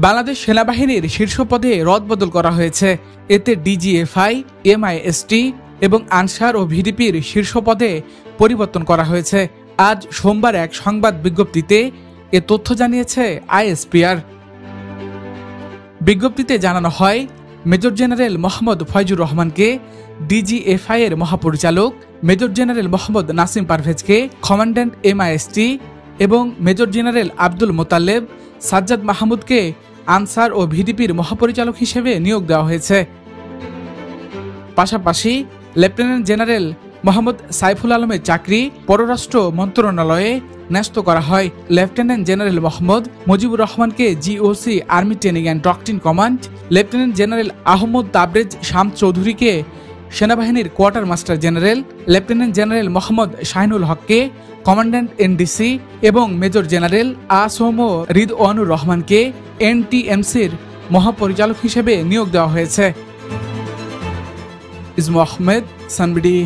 বাংলাদেশ সেনাবাহিনীর শীর্ষ পদে রদবদল করা হয়েছে। এতে ডিজিএফআই, এমআইএসটি এবং আনসার ও ভিডিপির শীর্ষ পদে পরিবর্তন করা হয়েছে। আজ সোমবার এক সংবাদ বিজ্ঞপ্তিতে এ তথ্য জানিয়েছে আইএসপিআর। বিজ্ঞপ্তিতে জানানো হয়, মেজর জেনারেল মোহাম্মদ ফয়জুর রহমানকে ডিজিএফআই এর মহাপরিচালক, মেজর জেনারেল মোহাম্মদ নাসিম পারভেজকে কমান্ড্যান্ট এমআইএসটি এবং মেজর জেনারেল আব্দুল মোতালেব সাজ্জাদ মাহমুদকে আনসার ও ভিডিপির মহাপরিচালক হিসেবে নিয়োগ দেওয়া হয়েছে। পাশাপাশি লেফটেন্যান্ট জেনারেল মোহাম্মদ সাইফুল আলমের চাকরি পররাষ্ট্র মন্ত্রণালয়ে ন্যস্ত করা হয়। লেফটেন্যান্ট জেনারেল মোহাম্মদ মুজিবুর রহমানকে GOC army training and doctrine command, lieutenant general Ahmad Tabrez Sham চৌধুরীকে সেনাবাহিনীর quarter master general, lieutenant general Mohammad Shahinul হককে কমান্ড্যান্ট এনডিসি এবং মেজর জেনারেল আসম রিদওয়ানুর রহমানকে এনটিএমসির মহাপরিচালক হিসেবে নিয়োগ দেওয়া হয়েছে। ইসমু আহমেদ, সানবিডি।